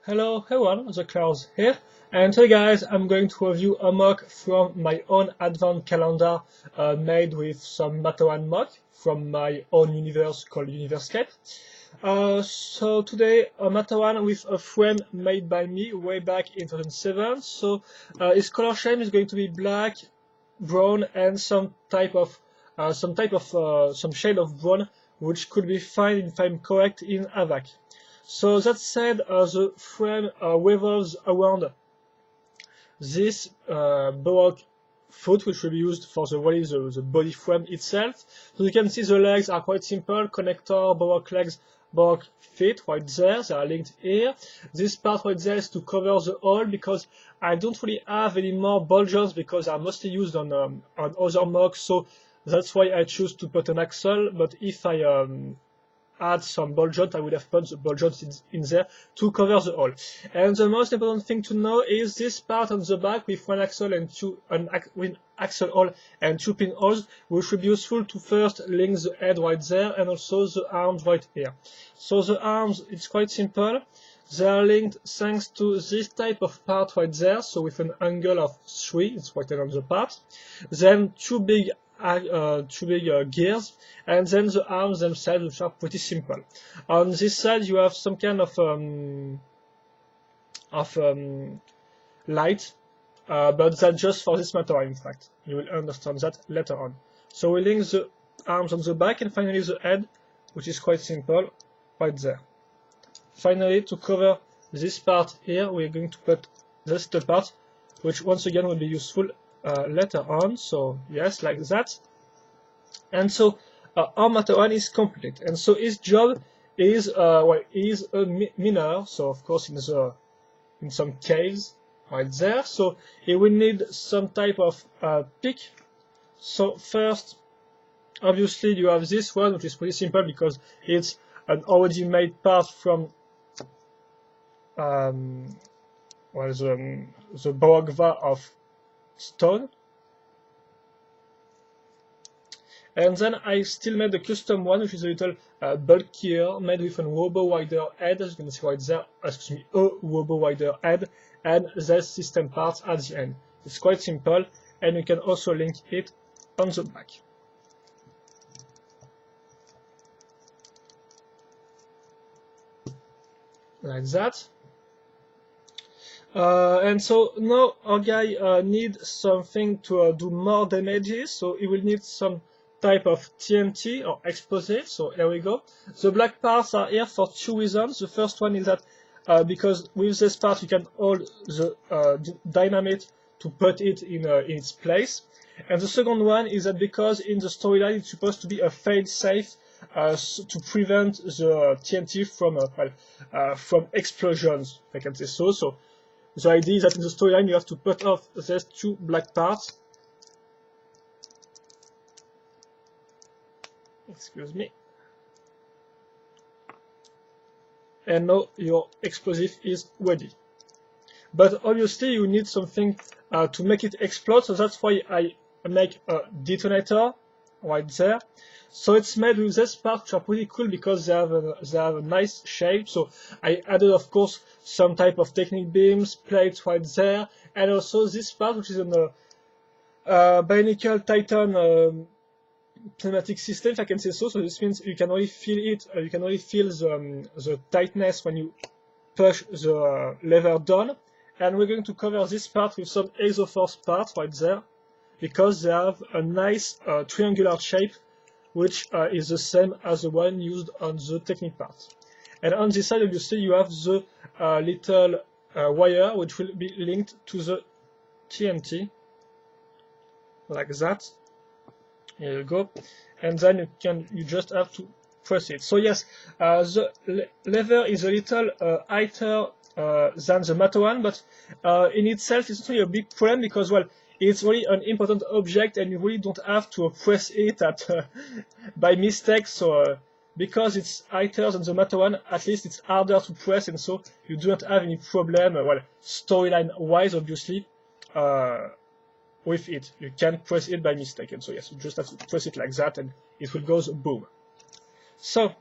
Hello everyone, the Clouds here, and today guys I'm going to review a mock from my own advent calendar made with some Matoran mock from my own universe called Universcape. So today a Matoran with a frame made by me way back in 2007, so his color scheme is going to be black, brown and some shade of brown which could be found if I'm correct in AVAC. So that said, the frame revolves around this baroque foot, which will be used for the body frame itself. So you can see the legs are quite simple: connector, baroque legs, baroque feet right there. They are linked here. This part right there is to cover the hole because I don't really have any more ball joints because they are mostly used on other mocks. So that's why I choose to put an axle. But if I add some ball joint, I would have put the ball joint in there to cover the hole. And the most important thing to know is this part on the back with one axle and with axle hole and two pinholes, which will be useful to first link the head right there and also the arms right here. So the arms, it's quite simple. They are linked thanks to this type of part right there, so with an angle of 3, it's right on the part. Then two big gears, and then the arms themselves, which are pretty simple. On this side, you have some kind of light, but that's just for this matter. In fact, you will understand that later on. So we link the arms on the back, and finally the head, which is quite simple, right there. Finally, to cover this part here, we're going to put this the part, which once again will be useful later on. So yes, like that. And so our Matoran is complete. And so his job is he's a miner. So of course in some caves right there. So he will need some type of pick. So first, obviously you have this one, which is pretty simple because it's an already made part from the Baroque of stone. And then I still made a custom one, which is a little bulkier, made with a robo wider head, as you can see right there, excuse me, a robo wider head, and the system parts at the end. It's quite simple, and you can also link it on the back. Like that. And so now our guy needs something to do more damages, so he will need some type of TNT or explosive. So here we go. The black parts are here for two reasons. The first one is that because with this part you can hold the dynamite to put it in its place. And the second one is that because in the storyline it's supposed to be a fail-safe to prevent the TNT from explosions, if I can say so. So the idea is that in the storyline you have to put off these two black parts. Excuse me. And now your explosive is ready. But obviously you need something to make it explode, so that's why I make a detonator right there. So it's made with this part, which are pretty cool because they have a nice shape. So I added, of course, some type of technique beams, plates right there, and also this part, which is an Bionicle Titan pneumatic system, if I can say so. So this means you can only feel it. You can only feel the tightness when you push the lever down. And we're going to cover this part with some Exoforce parts right there, because they have a nice triangular shape, which is the same as the one used on the technique part. And on this side, obviously, you have the little wire, which will be linked to the TNT, like that. Here you go. And then you just have to press it. So yes, the lever is a little lighter than the Matoran, but in itself it's not really a big problem because, well, it's really an important object and you really don't have to press it by mistake. So because it's lighter than the Matoran, at least it's harder to press, and so you do not have any problem, well, storyline wise, obviously, with it. You can't press it by mistake, and so yes, you just have to press it like that and it will go boom. So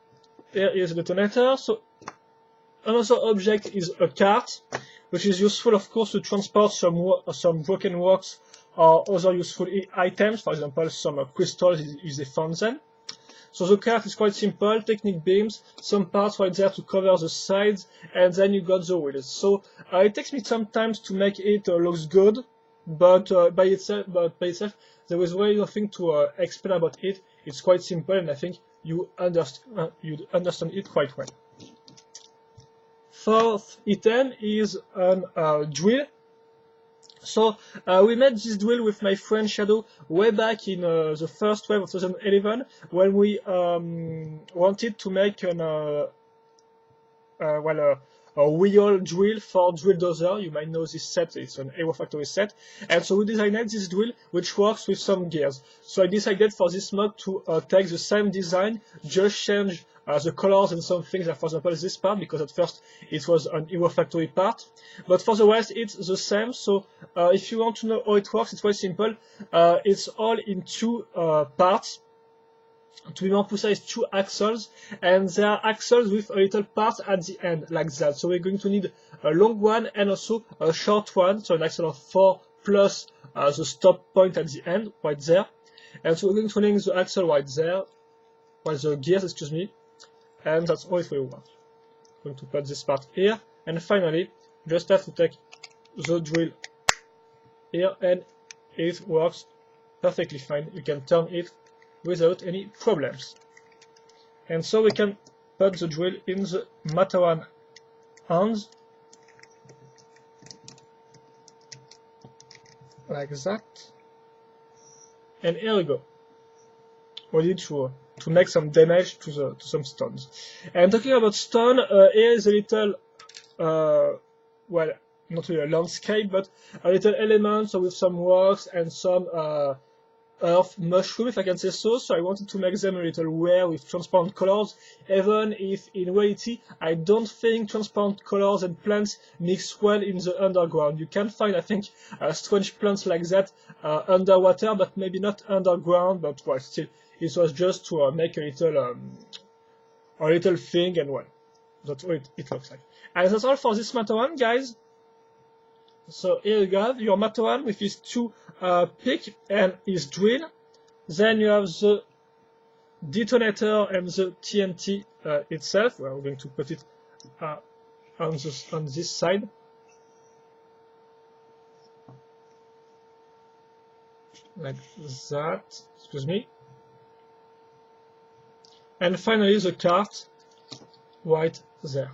here is the detonator. So another object is a cart, which is useful, of course, to transport some broken works or other useful items, for example, some crystals if they found them. So the cart is quite simple, technique beams, some parts right there to cover the sides, and then you got the wheels. So it takes me some time to make it looks good, but by itself, there is really nothing to explain about it. It's quite simple, and I think you understand it quite well. Fourth item is a drill. So we made this drill with my friend Shadow way back in the first wave of 2011 when we wanted to make a wheel drill for Drill Dozer. You might know this set, it's an Aero Factory set. And so we designed this drill which works with some gears. So I decided for this mod to take the same design, just change the colors and some things, like for example this part, because at first it was an Aero Factory part. But for the rest it's the same. So if you want to know how it works, it's quite simple. It's all in two parts. To be more precise, two axles, and there are axles with a little part at the end, like that. So we're going to need a long one and also a short one, so an axle of 4 plus the stop point at the end, right there. And so we're going to link the axle right there, the gears, excuse me, and that's all it will work. I'm going to put this part here, and finally, just have to take the drill here, and it works perfectly fine. You can turn it without any problems. And so we can put the drill in the Matoran hands, like that. And here we go, ready to make some damage to some stones. And talking about stone, here is a little, well, not really a landscape, but a little element, so with some rocks and some earth mushroom, if I can say so. So I wanted to make them a little rare with transparent colors, even if in reality I don't think transparent colors and plants mix well in the underground. You can find, I think, strange plants like that underwater, but maybe not underground. But well, still, it was just to make a little thing, and well, that's what it looks like. And that's all for this Matoran, guys. So here you have your Matoran with his two pick and his drill. Then you have the detonator and the TNT itself. Well, we're going to put it on this side. Like that, excuse me. And finally the cart right there.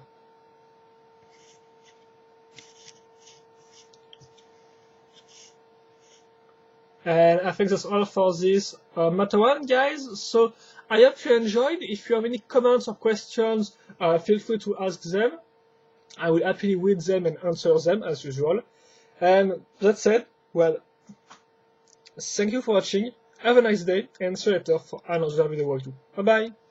And I think that's all for this Matoran, guys. So I hope you enjoyed. If you have any comments or questions, feel free to ask them. I will happily read them and answer them as usual. And that's it. Well, thank you for watching. Have a nice day, and see you later for another video review. Bye bye.